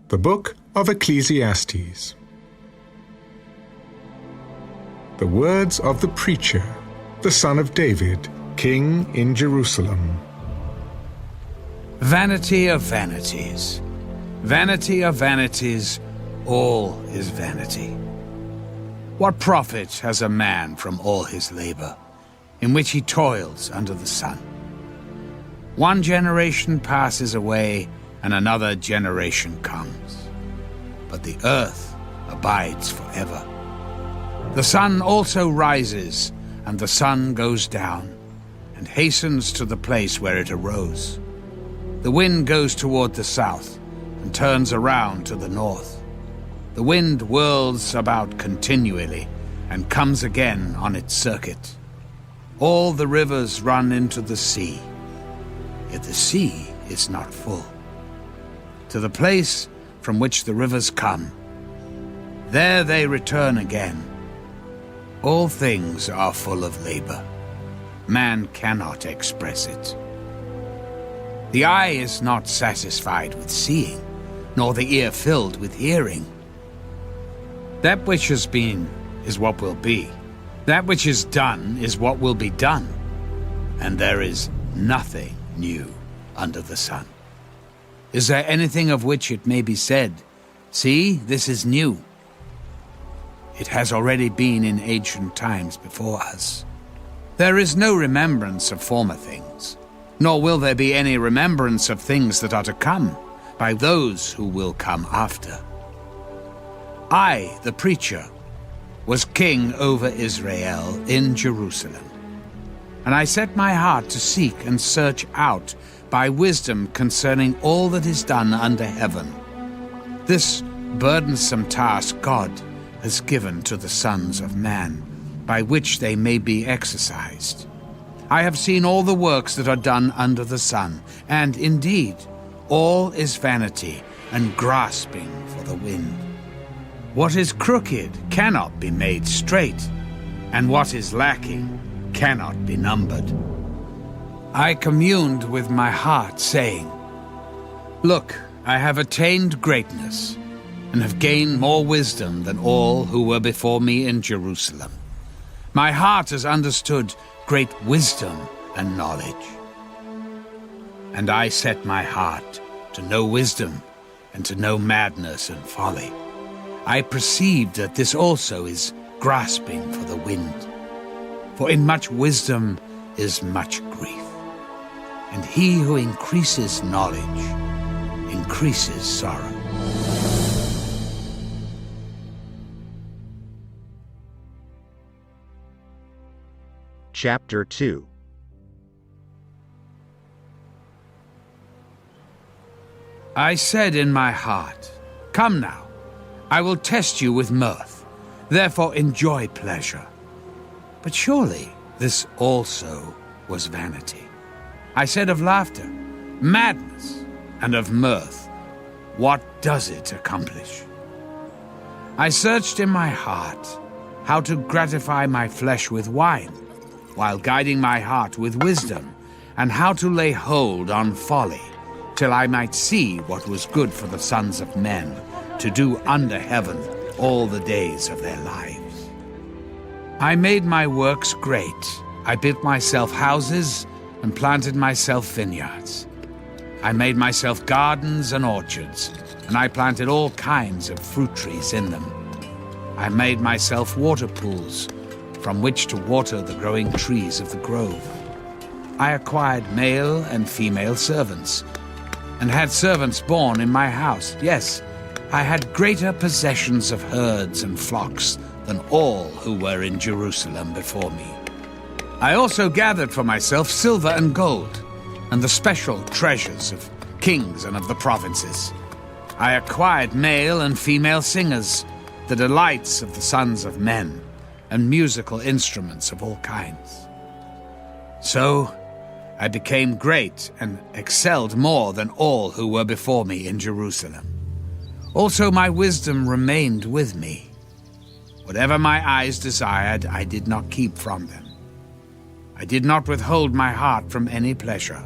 The Book of Ecclesiastes. The words of the preacher, the son of David, king in Jerusalem. Vanity of vanities, vanity of vanities, all is vanity. What profit has a man from all his labor, in which he toils under the sun? One generation passes away, and another generation comes. But the earth abides forever. The sun also rises, and the sun goes down, and hastens to the place where it arose. The wind goes toward the south, and turns around to the north. The wind whirls about continually, and comes again on its circuit. All the rivers run into the sea, yet the sea is not full. To the place from which the rivers come, there they return again. All things are full of labor. Man cannot express it. The eye is not satisfied with seeing, nor the ear filled with hearing. That which has been is what will be. That which is done is what will be done. And there is nothing new under the sun. Is there anything of which it may be said, "See, this is new"? It has already been in ancient times before us. There is no remembrance of former things, nor will there be any remembrance of things that are to come by those who will come after. I, the preacher, was king over Israel in Jerusalem. And I set my heart to seek and search out by wisdom concerning all that is done under heaven. This burdensome task God has given to the sons of man, by which they may be exercised. I have seen all the works that are done under the sun, and indeed, all is vanity and grasping for the wind. What is crooked cannot be made straight, and what is lacking cannot be numbered. I communed with my heart, saying, "Look, I have attained greatness, and have gained more wisdom than all who were before me in Jerusalem. My heart has understood great wisdom and knowledge. And I set my heart to know wisdom, and to know madness and folly. I perceived that this also is grasping for the wind. For in much wisdom is much grief, and he who increases knowledge increases sorrow." Chapter 2. I said in my heart, "Come now, I will test you with mirth, therefore enjoy pleasure." But surely this also was vanity. I said of laughter, "Madness," and of mirth, "What does it accomplish?" I searched in my heart how to gratify my flesh with wine, while guiding my heart with wisdom, and how to lay hold on folly, till I might see what was good for the sons of men, to do under heaven all the days of their lives. I made my works great. I built myself houses and planted myself vineyards. I made myself gardens and orchards, and I planted all kinds of fruit trees in them. I made myself water pools from which to water the growing trees of the grove. I acquired male and female servants, and had servants born in my house. Yes, I had greater possessions of herds and flocks than all who were in Jerusalem before me. I also gathered for myself silver and gold, and the special treasures of kings and of the provinces. I acquired male and female singers, the delights of the sons of men, and musical instruments of all kinds. So I became great and excelled more than all who were before me in Jerusalem. Also my wisdom remained with me. Whatever my eyes desired, I did not keep from them. I did not withhold my heart from any pleasure,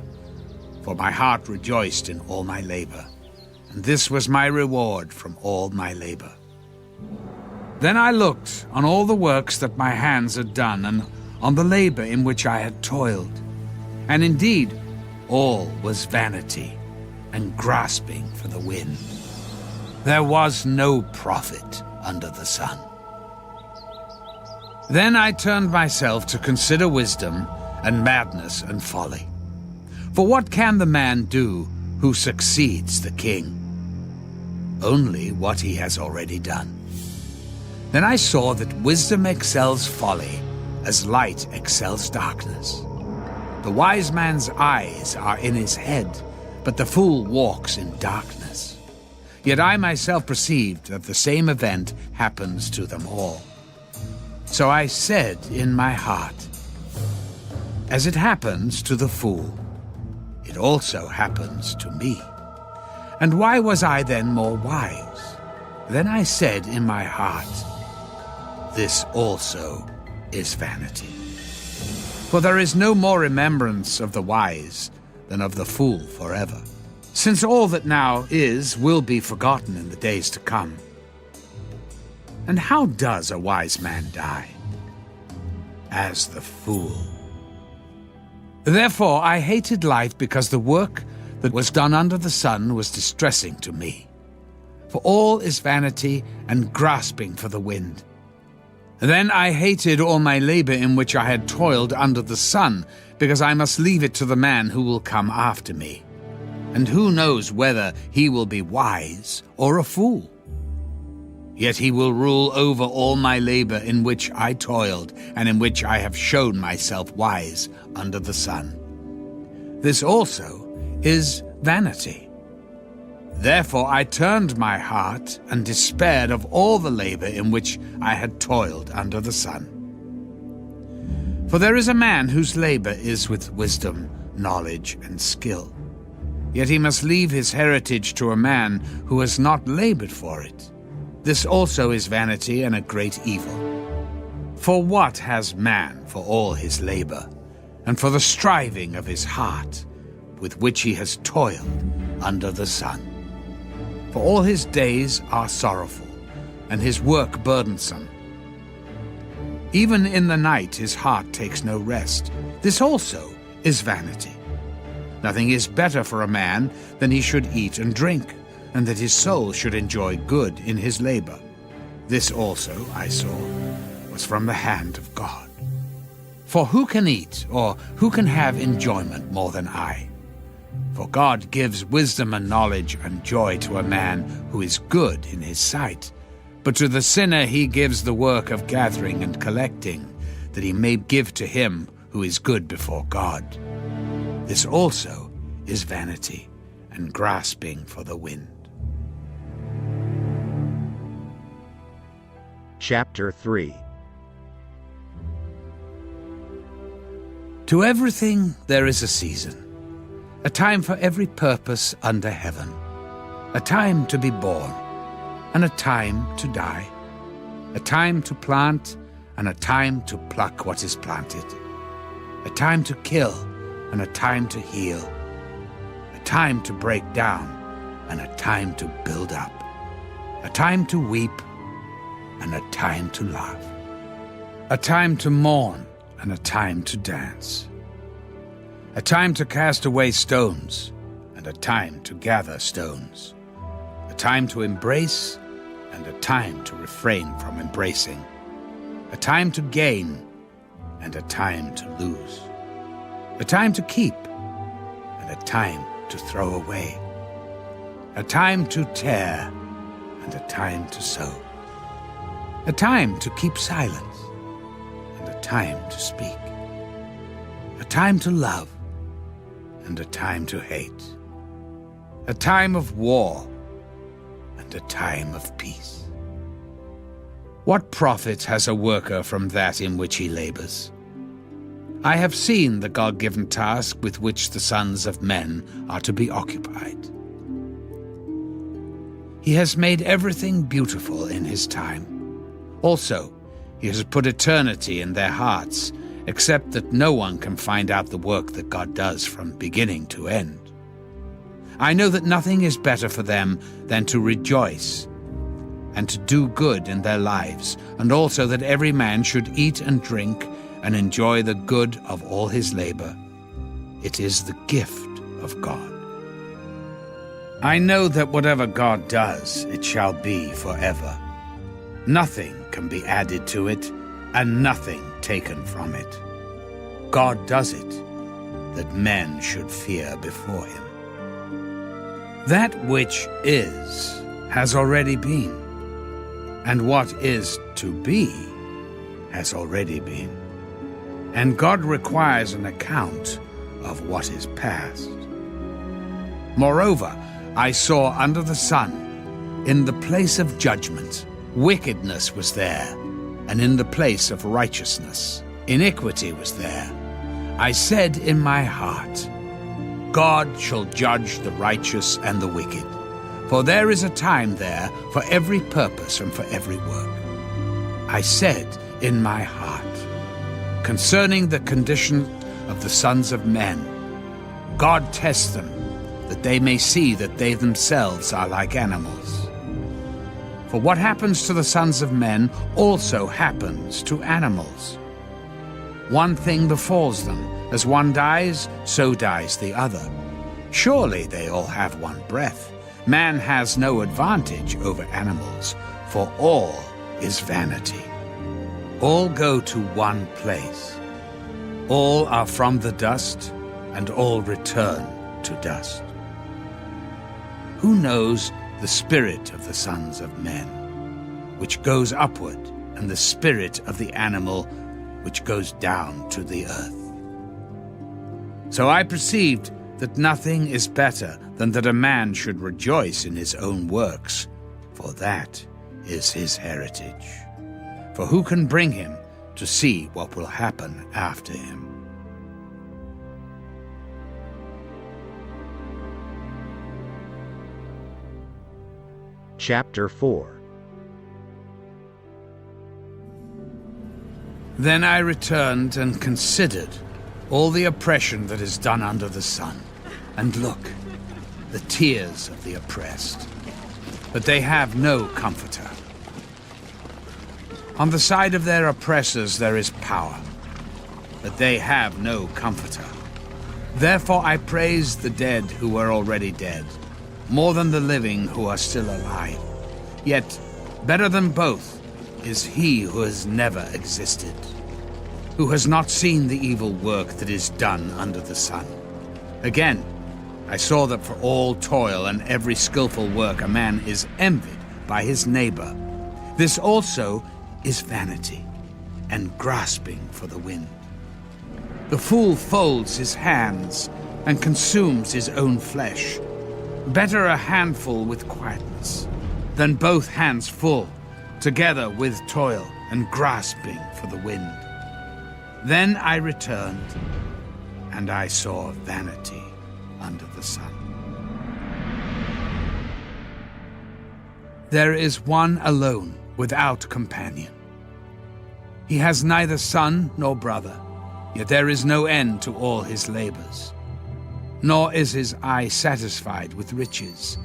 for my heart rejoiced in all my labor, and this was my reward from all my labor. Then I looked on all the works that my hands had done, and on the labor in which I had toiled. And indeed, all was vanity and grasping for the wind. There was no profit under the sun. Then I turned myself to consider wisdom and madness and folly. For what can the man do who succeeds the king? Only what he has already done. Then I saw that wisdom excels folly, as light excels darkness. The wise man's eyes are in his head, but the fool walks in darkness. Yet I myself perceived that the same event happens to them all. So I said in my heart, as it happens to the fool, it also happens to me. And why was I then more wise? Then I said in my heart, this also is vanity. For there is no more remembrance of the wise than of the fool forever, since all that now is will be forgotten in the days to come. And how does a wise man die? As the fool. Therefore I hated life, because the work that was done under the sun was distressing to me. For all is vanity and grasping for the wind. Then I hated all my labor in which I had toiled under the sun, because I must leave it to the man who will come after me. And who knows whether he will be wise or a fool? Yet he will rule over all my labor in which I toiled, and in which I have shown myself wise under the sun. This also is vanity. Therefore I turned my heart and despaired of all the labor in which I had toiled under the sun. For there is a man whose labor is with wisdom, knowledge, and skill. Yet he must leave his heritage to a man who has not labored for it. This also is vanity and a great evil. For what has man for all his labor, and for the striving of his heart, with which he has toiled under the sun? For all his days are sorrowful, and his work burdensome. Even in the night his heart takes no rest. This also is vanity. Nothing is better for a man than he should eat and drink, and that his soul should enjoy good in his labor. This also, I saw, was from the hand of God. For who can eat, or who can have enjoyment more than I? For God gives wisdom and knowledge and joy to a man who is good in his sight. But to the sinner he gives the work of gathering and collecting, that he may give to him who is good before God. This also is vanity and grasping for the wind. Chapter 3. To everything there is a season, a time for every purpose under heaven, a time to be born, and a time to die, a time to plant, and a time to pluck what is planted, a time to kill, and a time to heal, a time to break down, and a time to build up, a time to weep, and a time to laugh, a time to mourn, and a time to dance, a time to cast away stones, and a time to gather stones, a time to embrace, and a time to refrain from embracing, a time to gain, and a time to lose, a time to keep, and a time to throw away, a time to tear, and a time to sow, a time to keep silence, and a time to speak, a time to love, and a time to hate, a time of war, and a time of peace. What profit has a worker from that in which he labors? I have seen the God-given task with which the sons of men are to be occupied. He has made everything beautiful in his time. Also, he has put eternity in their hearts, except that no one can find out the work that God does from beginning to end. I know that nothing is better for them than to rejoice and to do good in their lives, and also that every man should eat and drink and enjoy the good of all his labor. It is the gift of God. I know that whatever God does, it shall be forever. Nothing can be added to it, and nothing taken from it. God does it, that men should fear before him. That which is has already been, and what is to be has already been. And God requires an account of what is past. Moreover, I saw under the sun, in the place of judgment, wickedness was there, and in the place of righteousness, iniquity was there. I said in my heart, God shall judge the righteous and the wicked, for there is a time there for every purpose and for every work. I said in my heart, concerning the condition of the sons of men, God tests them, that they may see that they themselves are like animals. For what happens to the sons of men also happens to animals. One thing befalls them, as one dies, so dies the other. Surely they all have one breath. Man has no advantage over animals, for all is vanity. All go to one place. All are from the dust, and all return to dust. Who knows the spirit of the sons of men, which goes upward, and the spirit of the animal, which goes down to the earth? So I perceived that nothing is better than that a man should rejoice in his own works, for that is his heritage. For who can bring him to see what will happen after him? Chapter 4. Then I returned and considered all the oppression that is done under the sun. And look, the tears of the oppressed. But they have no comforter. On the side of their oppressors there is power, but they have no comforter. Therefore I praise the dead who are already dead, more than the living who are still alive. Yet better than both is he who has never existed, who has not seen the evil work that is done under the sun. Again, I saw that for all toil and every skillful work a man is envied by his neighbor. This also is vanity, and grasping for the wind. The fool folds his hands and consumes his own flesh. Better a handful with quietness than both hands full, together with toil and grasping for the wind. Then I returned, and I saw vanity under the sun. There is one alone, without companion. He has neither son nor brother, yet there is no end to all his labors. Nor is his eye satisfied with riches.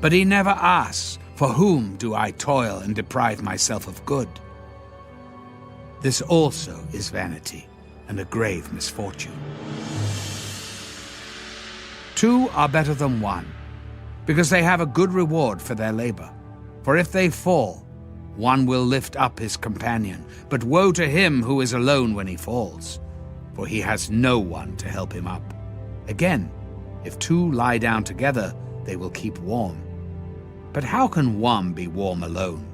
But he never asks, for whom do I toil and deprive myself of good? This also is vanity, and a grave misfortune. Two are better than one, because they have a good reward for their labor. For if they fall, one will lift up his companion. But woe to him who is alone when he falls, for he has no one to help him up. Again, if two lie down together, they will keep warm. But how can one be warm alone?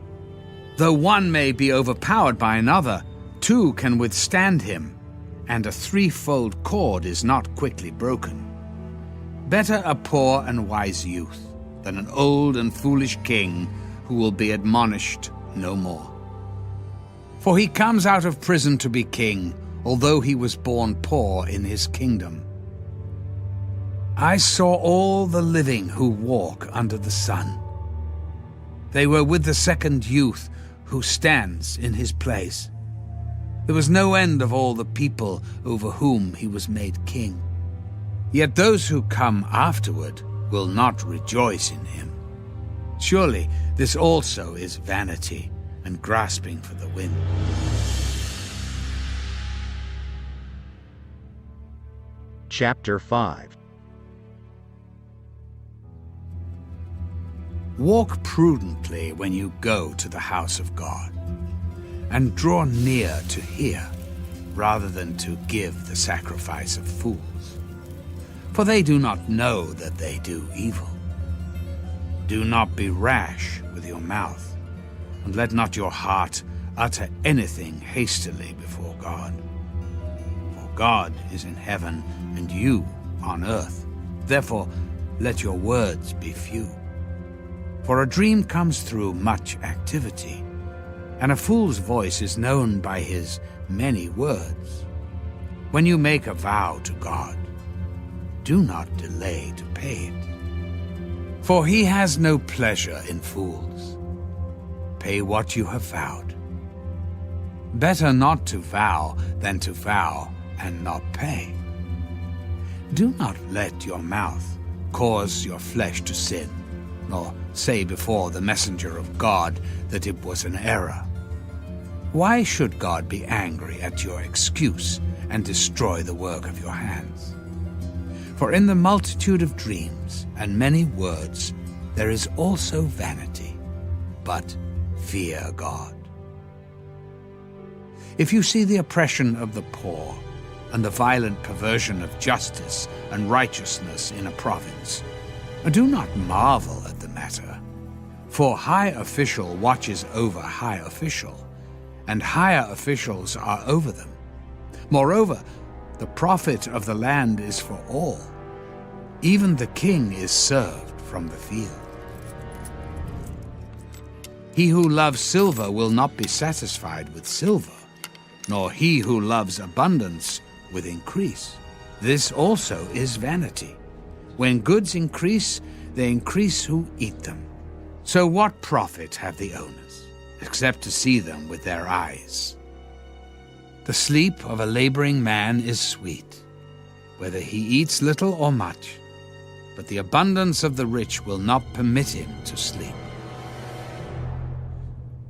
Though one may be overpowered by another, two can withstand him, and a threefold cord is not quickly broken. Better a poor and wise youth than an old and foolish king who will be admonished no more. For he comes out of prison to be king, although he was born poor in his kingdom. I saw all the living who walk under the sun. They were with the second youth who stands in his place. There was no end of all the people over whom he was made king. Yet those who come afterward will not rejoice in him. Surely this also is vanity and grasping for the wind. Chapter 5. Walk prudently when you go to the house of God, and draw near to hear, rather than to give the sacrifice of fools. For they do not know that they do evil. Do not be rash with your mouth, and let not your heart utter anything hastily before God. For God is in heaven, and you on earth. Therefore, let your words be few. For a dream comes through much activity, and a fool's voice is known by his many words. When you make a vow to God, do not delay to pay it. For he has no pleasure in fools. Pay what you have vowed. Better not to vow than to vow and not pay. Do not let your mouth cause your flesh to sin, nor say before the messenger of God that it was an error. Why should God be angry at your excuse and destroy the work of your hands? For in the multitude of dreams and many words there is also vanity, but fear God. If you see the oppression of the poor and the violent perversion of justice and righteousness in a province, do not marvel at the matter. For high official watches over high official, and higher officials are over them. Moreover, the profit of the land is for all. Even the king is served from the field. He who loves silver will not be satisfied with silver, nor he who loves abundance with increase. This also is vanity. When goods increase, they increase who eat them. So what profit have the owners, except to see them with their eyes? The sleep of a laboring man is sweet, whether he eats little or much, but the abundance of the rich will not permit him to sleep.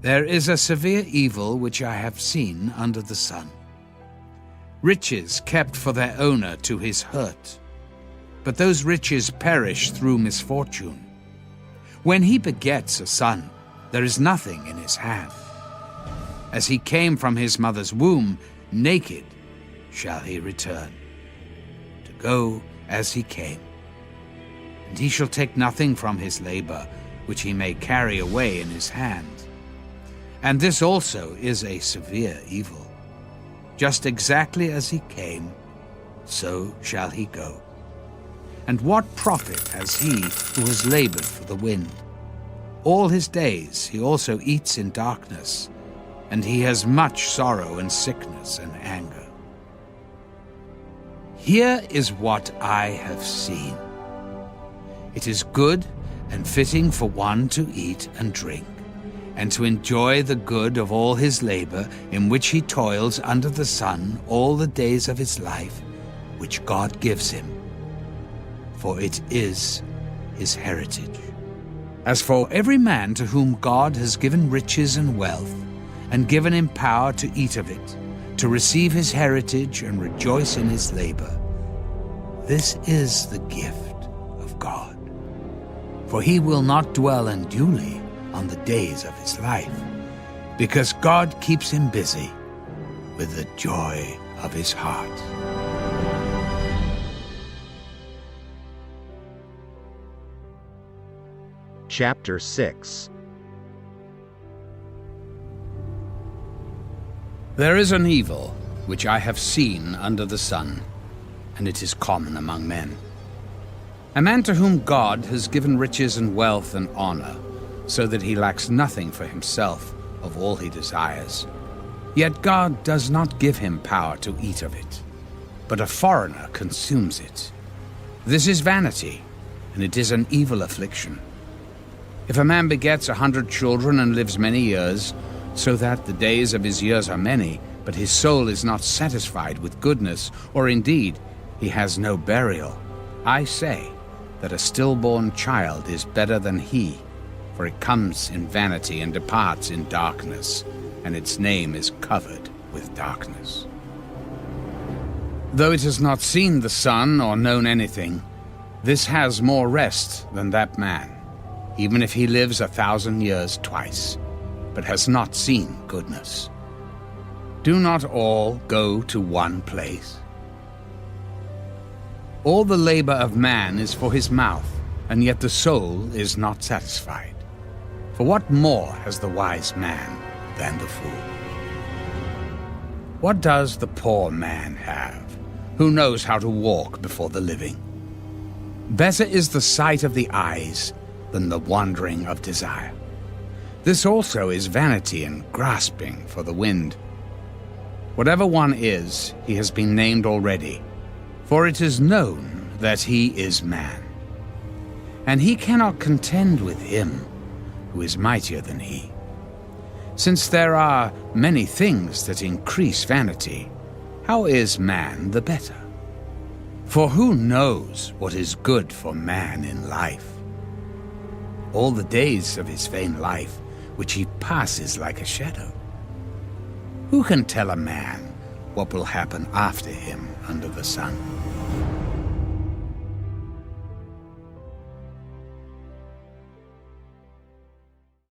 There is a severe evil which I have seen under the sun. Riches kept for their owner to his hurt, but those riches perish through misfortune. When he begets a son, there is nothing in his hand. As he came from his mother's womb, naked shall he return, to go as he came. And he shall take nothing from his labor, which he may carry away in his hand. And this also is a severe evil. Just exactly as he came, so shall he go. And what profit has he who has labored for the wind? All his days he also eats in darkness, and he has much sorrow and sickness and anger. Here is what I have seen. It is good and fitting for one to eat and drink, and to enjoy the good of all his labor in which he toils under the sun all the days of his life, which God gives him. For it is his heritage. As for every man to whom God has given riches and wealth, and given him power to eat of it, to receive his heritage and rejoice in his labor, this is the gift of God. For he will not dwell unduly on the days of his life, because God keeps him busy with the joy of his heart. Chapter 6. There is an evil which I have seen under the sun, and it is common among men. A man to whom God has given riches and wealth and honor, so that he lacks nothing for himself of all he desires. Yet God does not give him power to eat of it, but a foreigner consumes it. This is vanity, and it is an evil affliction. If a man begets 100 children and lives many years, so that the days of his years are many, but his soul is not satisfied with goodness, or indeed he has no burial, I say, that a stillborn child is better than he, for it comes in vanity and departs in darkness, and its name is covered with darkness. Though it has not seen the sun or known anything, this has more rest than that man, even if he lives 1,000 years twice, but has not seen goodness. Do not all go to one place? All the labor of man is for his mouth, and yet the soul is not satisfied. For what more has the wise man than the fool? What does the poor man have, who knows how to walk before the living? Better is the sight of the eyes than the wandering of desire. This also is vanity and grasping for the wind. Whatever one is, he has been named already, for it is known that he is man. And he cannot contend with him who is mightier than he. Since there are many things that increase vanity, how is man the better? For who knows what is good for man in life? All the days of his vain life, which he passes like a shadow. Who can tell a man what will happen after him under the sun?